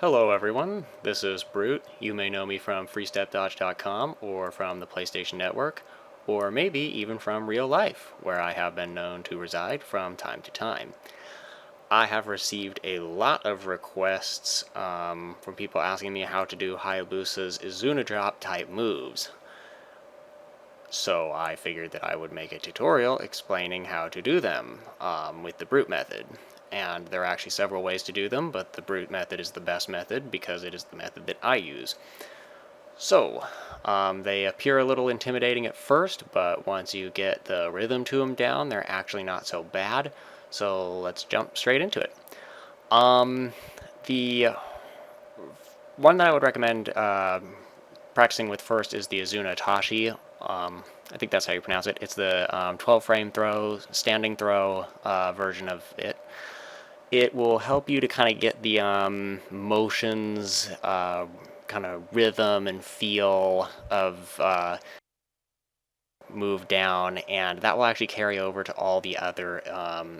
Hello everyone, this is Brute. You may know me from freestepdodge.com or from the PlayStation Network, or maybe even from real life, where I have been known to reside from time to time. I have received a lot of requests from people asking me how to do Hayabusa's Izuna drop type moves. So I figured that I would make a tutorial explaining how to do them with the Brute method. And there are actually several ways to do them, but the Brute method is the best method because it is the method that I use. So, they appear a little intimidating at first, but once you get the rhythm to them down, they're actually not so bad. So let's jump straight into it. The one that I would recommend practicing with first is the Izuna Tashi. I think that's how you pronounce it. It's the 12-frame throw, standing throw version of it. It will help you to kind of get the motions, kind of rhythm and feel of move down, and that will actually carry over to all the other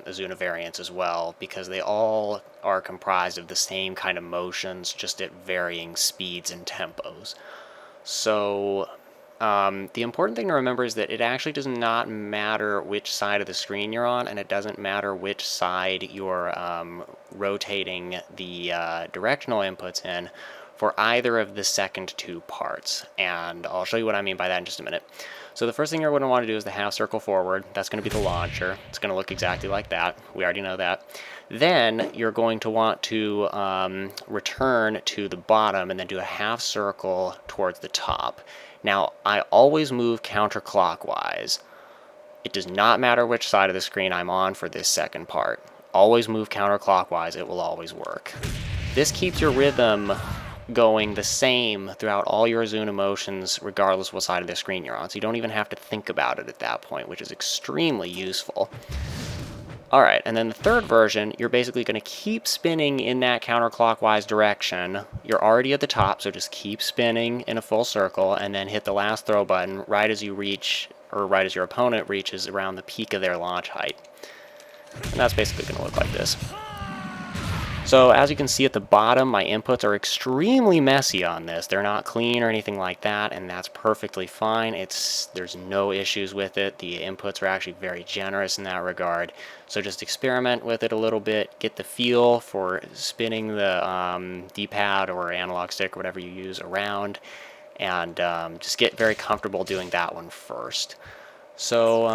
Izuna variants as well, because they all are comprised of the same kind of motions, just at varying speeds and tempos. So the important thing to remember is that it actually does not matter which side of the screen you're on, and it doesn't matter which side you're rotating the directional inputs in for either of the second two parts. And I'll show you what I mean by that in just a minute. So the first thing you're going to want to do is the half circle forward. That's going to be the launcher. It's going to look exactly like that. We already know that. Then you're going to want to return to the bottom and then do a half circle towards the top. Now, I always move counterclockwise. It does not matter which side of the screen I'm on for this second part. Always move counterclockwise. It will always work. This keeps your rhythm going the same throughout all your Izuna motions, regardless of what side of the screen you're on. So you don't even have to think about it at that point, which is extremely useful. Alright, and then the third version, you're basically going to keep spinning in that counterclockwise direction. You're already at the top, so just keep spinning in a full circle, and then hit the last throw button right as you reach, or right as your opponent reaches around the peak of their launch height. And that's basically going to look like this. So as you can see at the bottom, my inputs are extremely messy on this. They're not clean or anything like that, and that's perfectly fine. There's no issues with it. The inputs are actually very generous in that regard. So just experiment with it a little bit, get the feel for spinning the D-pad or analog stick or whatever you use around, and just get very comfortable doing that one first. So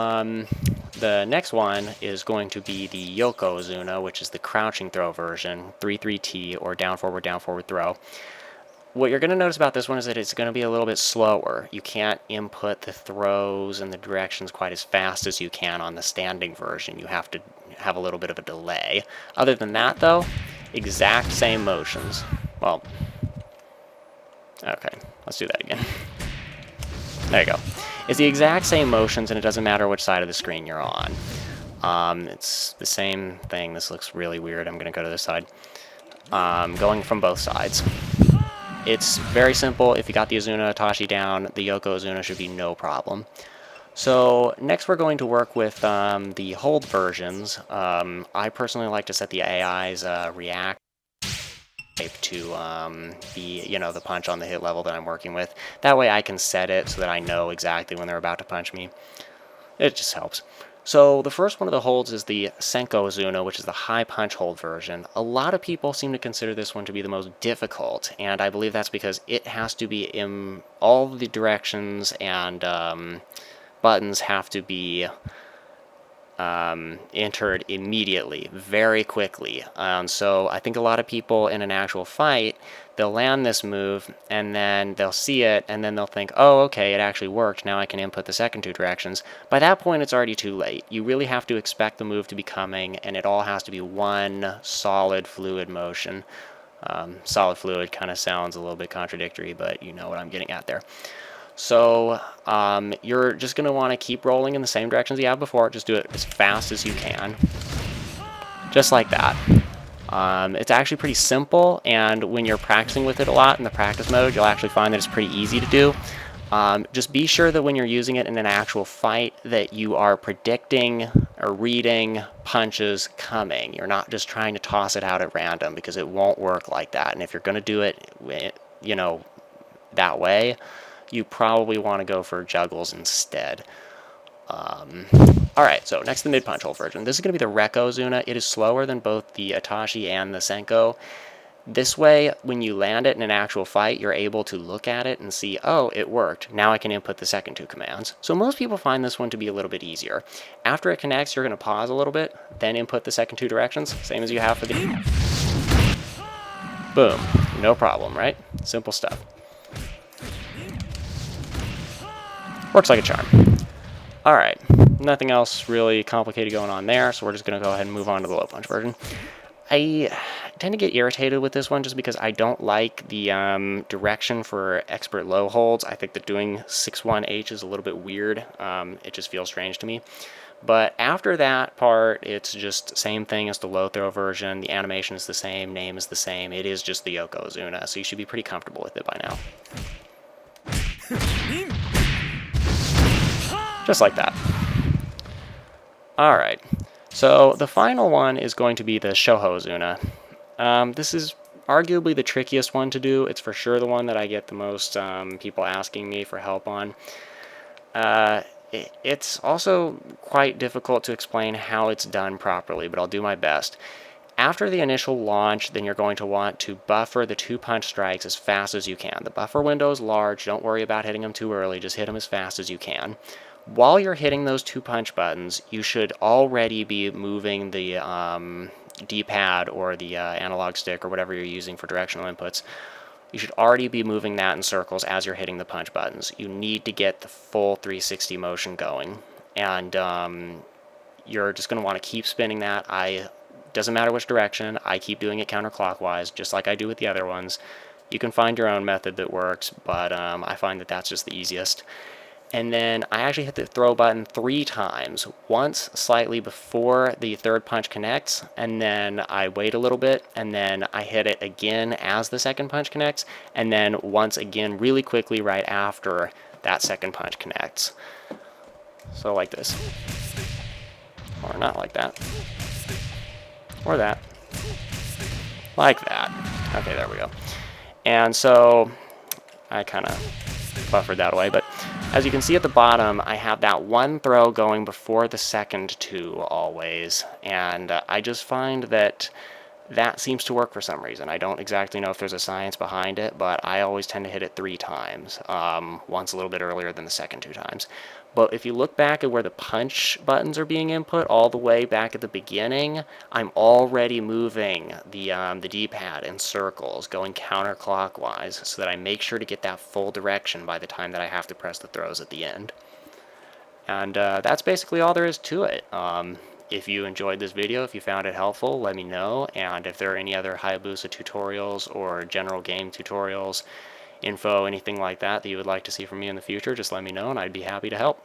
the next one is going to be the Yoko Izuna, which is the crouching throw version, 3-3-T, or down forward throw. What you're going to notice about this one is that it's going to be a little bit slower. You can't input the throws and the directions quite as fast as you can on the standing version. You have to have a little bit of a delay. Other than that, though, exact same motions. Well, okay, let's do that again. There you go. It's the exact same motions, and it doesn't matter which side of the screen you're on. It's the same thing. This looks really weird. I'm going to go to this side. Going from both sides. It's very simple. If you got the Izuna Tashi down, the Yoko Izuna should be no problem. So next we're going to work with the hold versions. I personally like to set the AI's react to the punch on the hit level that I'm working with. That way I can set it so that I know exactly when they're about to punch me. It just helps. So the first one of the holds is the Senko Izuna, which is the high punch hold version. A lot of people seem to consider this one to be the most difficult, and I believe that's because it has to be in all the directions, and buttons have to be entered immediately, very quickly. So I think a lot of people in an actual fight, they'll land this move, and then they'll see it, and then they'll think, oh, okay, it actually worked, now I can input the second two directions. By that point, it's already too late. You really have to expect the move to be coming, and it all has to be one solid, fluid motion. Solid fluid kind of sounds a little bit contradictory, but you know what I'm getting at there. So you're just going to want to keep rolling in the same directions you have before. Just do it as fast as you can. Just like that. It's actually pretty simple, and when you're practicing with it a lot in the practice mode, you'll actually find that it's pretty easy to do. Just be sure that when you're using it in an actual fight that you are predicting are reading punches coming. You're not just trying to toss it out at random, because it won't work like that. And if you're going to do it, you know, that way, you probably want to go for juggles instead. Alright, so next the mid-punch hole version. This is going to be the Rekko Izuna. It is slower than both the Itachi and the Senko. This way, when you land it in an actual fight, you're able to look at it and see, oh, it worked. Now I can input the second 2 commands. So most people find this one to be a little bit easier. After it connects, you're going to pause a little bit, then input the second 2 directions, same as you have for the... Boom. No problem, right? Simple stuff. Works like a charm. Alright, nothing else really complicated going on there, so we're just going to go ahead and move on to the low punch version. I tend to get irritated with this one just because I don't like the direction for expert low holds. I think that doing 6-1-H is a little bit weird. It just feels strange to me. But after that part, it's just same thing as the low throw version. The animation is the same, name is the same. It is just the Yoko Izuna, so you should be pretty comfortable with it by now. Just like that. Alright, so the final one is going to be the Shoho Izuna. This is arguably the trickiest one to do. It's for sure the one that I get the most people asking me for help on. It's also quite difficult to explain how it's done properly, but I'll do my best. After the initial launch, then you're going to want to buffer the 2 punch strikes as fast as you can. The buffer window is large. Don't worry about hitting them too early. Just hit them as fast as you can. While you're hitting those 2 punch buttons, you should already be moving the D-pad or the analog stick or whatever you're using for directional inputs. You should already be moving that in circles as you're hitting the punch buttons. You need to get the full 360 motion going. And you're just going to want to keep spinning that. Doesn't matter which direction. I keep doing it counterclockwise, just like I do with the other ones. You can find your own method that works, but I find that that's just the easiest. And then I actually hit the throw button 3 times. Once slightly before the 3rd punch connects, and then I wait a little bit, and then I hit it again as the 2nd punch connects, and then once again really quickly right after that 2nd punch connects. So like this. Or not like that. Or that. Like that. Okay, there we go. And so I kind of buffered that away, but as you can see at the bottom, I have that 1 throw going before the second 2 always, and I just find that that seems to work for some reason. I don't exactly know if there's a science behind it, but I always tend to hit it 3 times, once a little bit earlier than the second 2 times. But if you look back at where the punch buttons are being input, all the way back at the beginning, I'm already moving the D-pad in circles, going counterclockwise, so that I make sure to get that full direction by the time that I have to press the throws at the end. And that's basically all there is to it. If you enjoyed this video, if you found it helpful, let me know. And if there are any other Hayabusa tutorials or general game tutorials, info, anything like that that you would like to see from me in the future, just let me know and I'd be happy to help.